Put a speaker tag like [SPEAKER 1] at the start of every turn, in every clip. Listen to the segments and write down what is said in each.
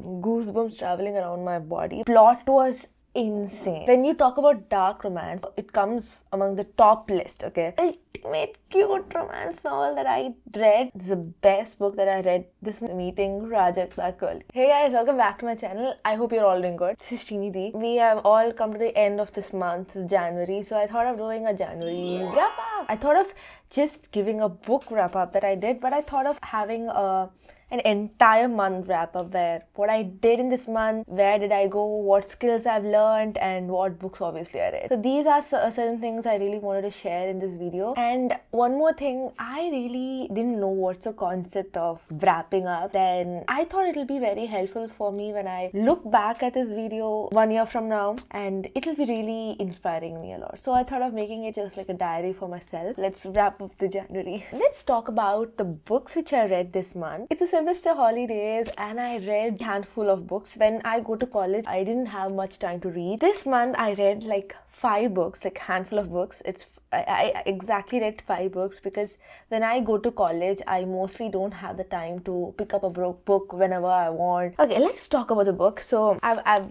[SPEAKER 1] goosebumps traveling around my body. Plot was insane. When you talk about dark romance, it comes among the top list, okay? Ultimate cute romance novel that I read. This is the best book that I read this meeting Rajat Bakul. Hey guys, welcome back to my channel. I hope you're all doing good. This is Srinidhi. We have all come to the end of this month. This is January, so I thought of doing a January wrap up. I thought of just giving a book wrap up that I did, but I thought of having an entire month wrap up where what I did in this month, where did I go, what skills I've learned, and what books obviously I read. So these are certain things I really wanted to share in this video. And one more thing, I really didn't know what's the concept of wrapping up. Then I thought it'll be very helpful for me when I look back at this video 1 year from now, and it'll be really inspiring me a lot. So I thought of making it just like a diary for myself. Let's wrap up the January. Let's talk about the books which I read this month. It's a semester holidays and I read a handful of books. When I go to college, I didn't have much time to read. This month I read like 5 books, like handful of books. I exactly read 5 books because when I go to college, I mostly don't have the time to pick up a book whenever I want. Okay, let's talk about the book. So I've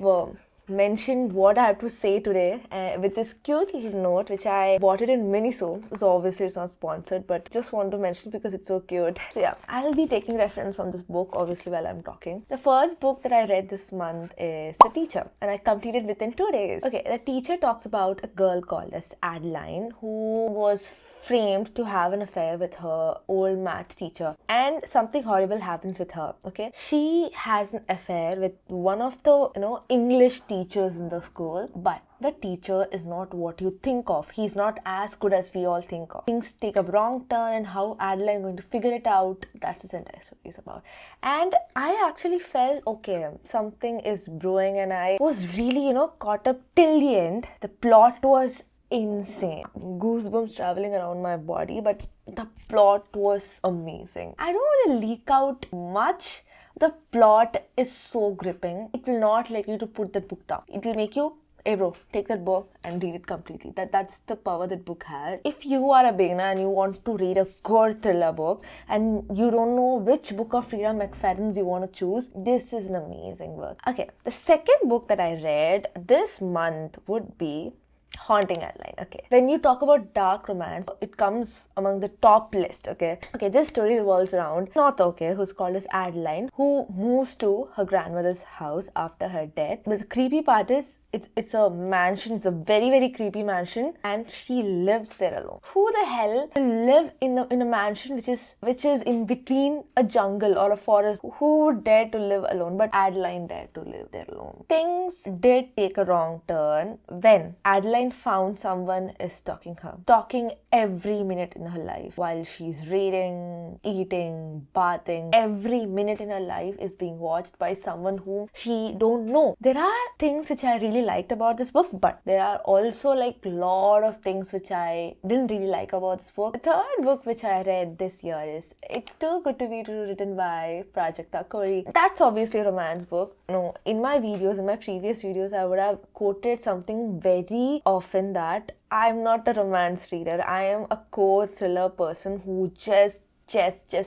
[SPEAKER 1] mentioned what I have to say today with this cute little note which I bought it in Miniso. So obviously it's not sponsored, but just want to mention because it's so cute. So yeah, I'll be taking reference from this book obviously while I'm talking. The first book that I read this month is The Teacher, and I completed within 2 days. Okay, The Teacher talks about a girl called as Adeline who was framed to have an affair with her old math teacher, and something horrible happens with her. Okay, she has an affair with one of the English teachers in the school, but the teacher is not what you think of. He's not as good as we all think of. Things take a wrong turn, and how Adeline is going to figure it out, that's this entire story is about. And I actually felt, okay, something is brewing, and I was really, caught up till the end. The plot was insane. Goosebumps traveling around my body, but the plot was amazing. I don't want to leak out much. The plot is so gripping. It will not let you to put that book down. It will make you, hey bro, take that book and read it completely. That's the power that book had. If you are a beginner and you want to read a good thriller book and you don't know which book of Freida McFadden's you want to choose, this is an amazing book. Okay, the second book that I read this month would be Haunting Adeline. Okay, when you talk about dark romance, it comes among the top list. Okay, this story revolves around an author, who's called as Adeline, who moves to her grandmother's house after her death. But the creepy part is it's a mansion. It's a very, very creepy mansion, and she lives there alone. Who the hell will live in a mansion which is in between a jungle or a forest? Who would dare to live alone? But Adeline dared to live there alone. Things did take a wrong turn when Adeline found someone is stalking her, stalking every minute in her life while she's reading, eating, bathing. Every minute in her life is being watched by someone whom she don't know. There are things which I really liked about this book, but there are also like lot of things which I didn't really like about this book. The third book which I read this year is It's Too Good to Be True, written by Prajakta Kori. That's obviously a romance book. No, in my previous videos, I would have quoted something very often that I'm not a romance reader. I am a core thriller person who just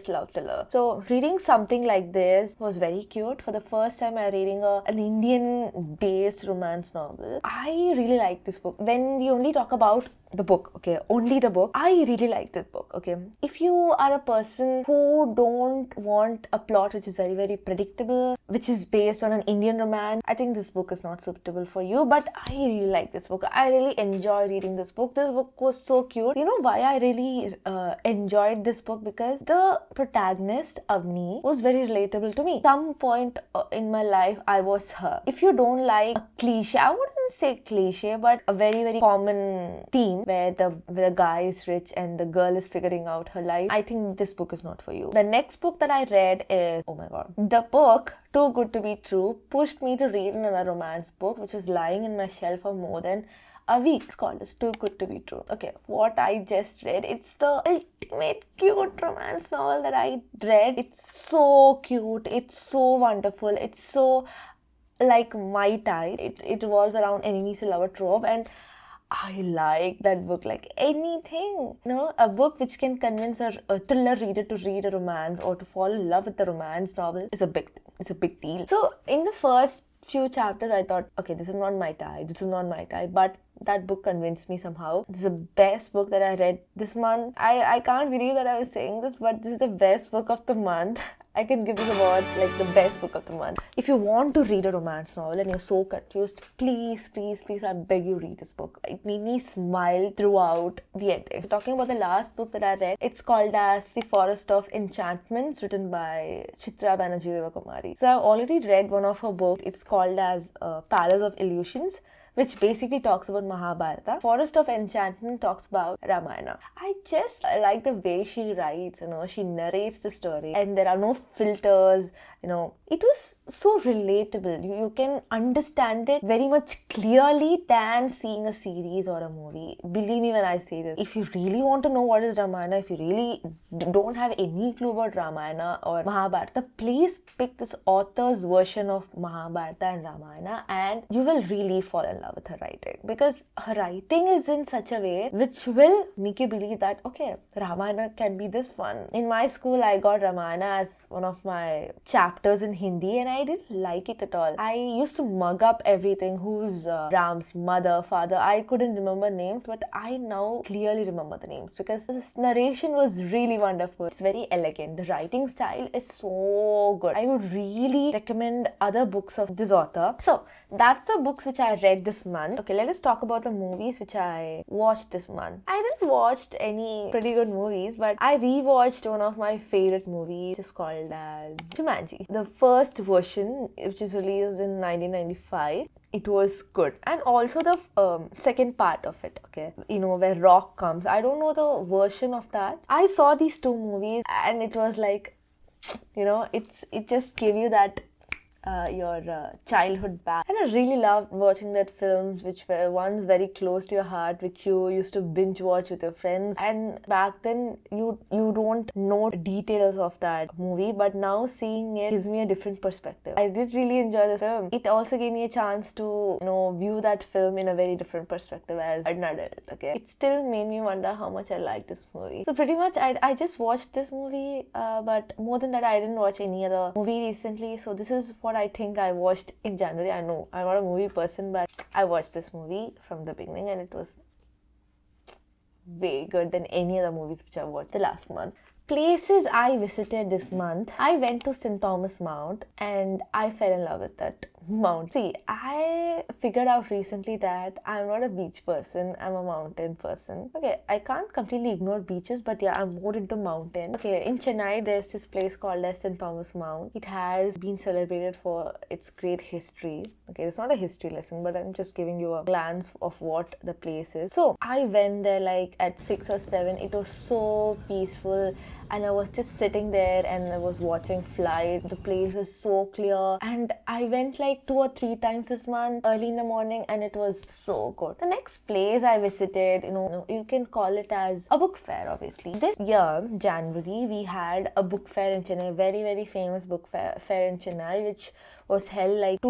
[SPEAKER 1] love thriller. So reading something like this was very cute. For the first time I'm reading an Indian based romance novel. I really like this book. When we only talk about the book, okay, only the book, I really like this book. Okay, if you are a person who don't want a plot which is very, very predictable, which is based on an Indian romance, I think this book is not suitable for you. But I really like this book. I really enjoy reading this book. This book was so cute. You know why I really enjoyed this book? Because the protagonist Avni was very relatable to me. Some point in my life I was her. If you don't like a cliche, I wouldn't say cliche, but a very, very common theme where the guy is rich and the girl is figuring out her life, I think this book is not for you. The next book that I read is, oh my god, the book Too Good to Be True pushed me to read another romance book which was lying in my shelf for more than a week. It's called It's Too Good to Be True. Okay, what I just read, it's the ultimate cute romance novel that I read. It's so cute, it's so wonderful, it's so like my type. It was around enemies to lover trope, and I like that book like anything. A book which can convince a thriller reader to read a romance or to fall in love with a romance novel is a big thing. It's a big deal. So in the first few chapters, I thought, okay, this is not my type. This is not my type. But that book convinced me somehow. This is the best book that I read this month. I can't believe that I was saying this, but this is the best book of the month. I can give this award like the best book of the month. If you want to read a romance novel and you're so confused, please, please, please, I beg you, read this book. It made me smile throughout the ending. Talking about the last book that I read, it's called as The Forest of Enchantments, written by Chitra Banerjee Devakumari. So I've already read one of her books. It's called as Palace of Illusions, which basically talks about Mahabharata. Forest of Enchantment talks about Ramayana. I just like the way she writes, she narrates the story and there are no filters, It was so relatable. You can understand it very much clearly than seeing a series or a movie. Believe me when I say this. If you really want to know what is Ramayana, if you really don't have any clue about Ramayana or Mahabharata, please pick this author's version of Mahabharata and Ramayana and you will really fall in love with her writing. Because her writing is in such a way which will make you believe that, okay, Ramayana can be this fun. In my school, I got Ramayana as one of my chapters in Hindi and I didn't like it at all. I used to mug up everything. Who's Ram's mother, father. I couldn't remember names, but I now clearly remember the names because this narration was really wonderful. It's very elegant. The writing style is so good. I would really recommend other books of this author. So that's the books which I read this month. Okay, let us talk about the movies which I watched this month. I didn't watch any pretty good movies, but I rewatched one of my favorite movies. It's called as Jumanji. The first version, which is released in 1995, it was good. And also the second part of it, okay, where Rock comes. I don't know the version of that. I saw these two movies and it was like, it just gave you that your childhood back. And I really loved watching that films which were once very close to your heart, which you used to binge watch with your friends. And back then you don't know details of that movie, but now seeing it gives me a different perspective. I did really enjoy the film. It also gave me a chance to view that film in a very different perspective as an adult. Okay, it still made me wonder how much I like this movie. So pretty much I just watched this movie, but more than that I didn't watch any other movie recently. So this is what I think I watched in January. I know I'm not a movie person, but I watched this movie from the beginning and it was way good than any other movies which I watched the last month. Places I visited this month. I went to St. Thomas Mount and I fell in love with that mount. See, I figured out recently that I'm not a beach person, I'm a mountain person. Okay, I can't completely ignore beaches, but yeah, I'm more into mountain. Okay, in Chennai, there's this place called as St. Thomas Mount. It has been celebrated for its great history. Okay, it's not a history lesson, but I'm just giving you a glance of what the place is. So, I went there like at 6 or 7. It was so peaceful. And I was just sitting there and I was watching flight. The place is so clear. And I went like 2 or 3 times this month, early in the morning, and it was so good. The next place I visited, you can call it as a book fair, obviously. This year, January, we had a book fair in Chennai, very, very famous book fair in Chennai, which was held like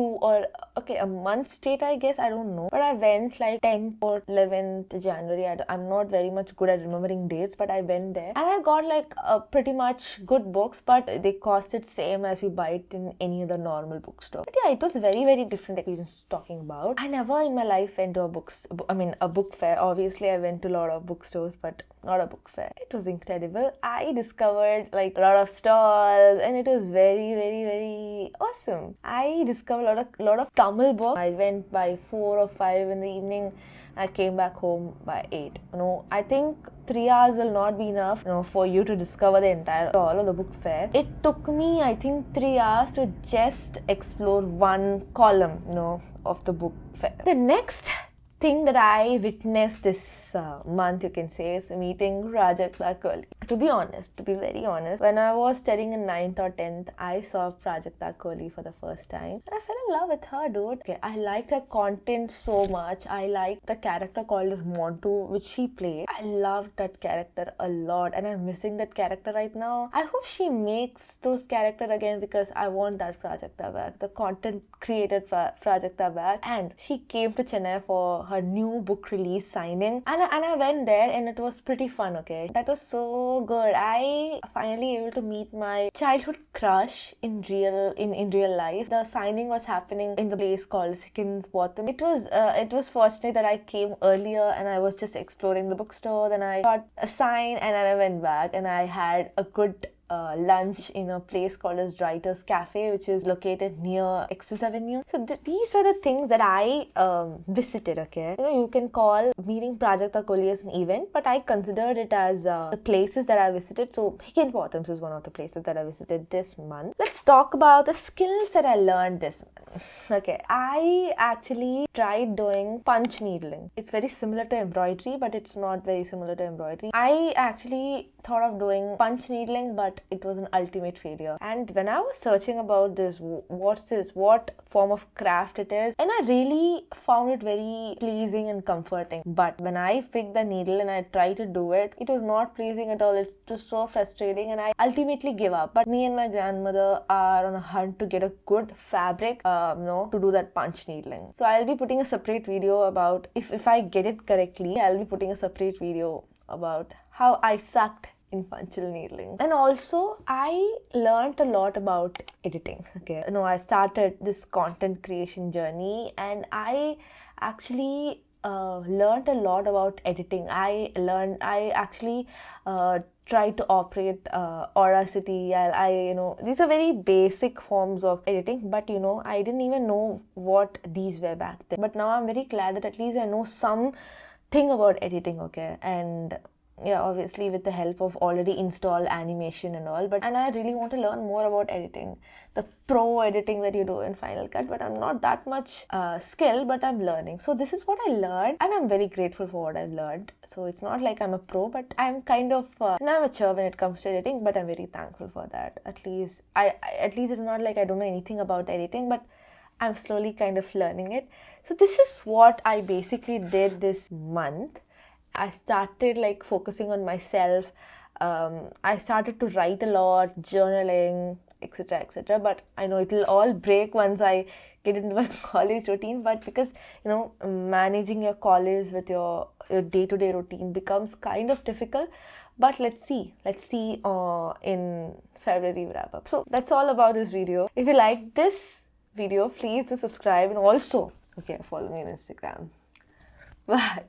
[SPEAKER 1] a month straight, I guess, I don't know. But I went like 10th or 11th January. I'm not very much good at remembering dates, but I went there. And I got like pretty much good books, but they costed same as you buy it in any other normal bookstore. But yeah, it was very, very different experience talking about. I never in my life went to a book fair. Obviously, I went to a lot of bookstores, but not a book fair. It was incredible. I discovered like a lot of stalls and it was very, very, very awesome. I discovered a lot of Tamil books. I went by 4 or 5 in the evening. I came back home by 8. I think 3 hours will not be enough, for you to discover the entire stall of the book fair. It took me, I think, 3 hours to just explore one column, of the book fair. The next thing that I witnessed this month, you can say, is meeting Prajakta Kohli. To be very honest, when I was studying in 9th or 10th, I saw Prajakta Kohli for the first time. And I fell in love with her, dude. Okay, I liked her content so much. I liked the character called as Montu, which she played. I loved that character a lot and I'm missing that character right now. I hope she makes those characters again because I want that Prajakta back. The content created Prajakta back. And she came to Chennai for her new book release signing, and I went there, and it was pretty fun. Okay, that was so good. I finally able to meet my childhood crush in real life. The signing was happening in the place called Sikkens Bottom. It was fortunate that I came earlier, and I was just exploring the bookstore. Then I got a sign, and then I went back, and I had a good lunch in a place called as Writers Cafe, which is located near Express Avenue. So these are the things that I visited. Okay, you can call meeting Prajakta Kohli as an event, but I considered it as the places that I visited. So Higginbottoms is one of the places that I visited this month. Let's talk about the skills that I learned this month. Okay, I actually tried doing punch needling. It's very similar to embroidery, but it's not very similar to embroidery. I actually thought of doing punch needling, but it was an ultimate failure. And when I was searching about this, what form of craft it is, and I really found it very pleasing and comforting. But when I picked the needle and I tried to do it, it was not pleasing at all. It was so frustrating, and I ultimately gave up. But me and my grandmother are on a hunt to get a good fabric, to do that punch needling. So I'll be putting a separate video about, if I get it correctly, I'll be putting a separate video about how I sucked in punchal needling. And also I learned a lot about editing. Okay, I started this content creation journey, and I actually learned a lot about editing. I actually tried to operate Audacity. These are very basic forms of editing, but I didn't even know what these were back then. But now I'm very glad that at least I know something about editing. Okay, and yeah, obviously with the help of already installed animation and all, and I really want to learn more about editing, the pro editing that you do in Final Cut. But I'm not that much skilled, but I'm learning. So this is what I learned, and I'm very grateful for what I've learned. So it's not like I'm a pro, but I'm kind of an amateur when it comes to editing, but I'm very thankful for that. At least it's not like I don't know anything about editing, but I'm slowly kind of learning it. So this is what I basically did this month. I started focusing on myself. I started to write a lot, journaling, etc. But I know it'll all break once I get into my college routine. But because managing your college with your day-to-day routine becomes kind of difficult. But let's see in February wrap up. So that's all about this video. If you like this video, please do subscribe, and also follow me on Instagram. Bye.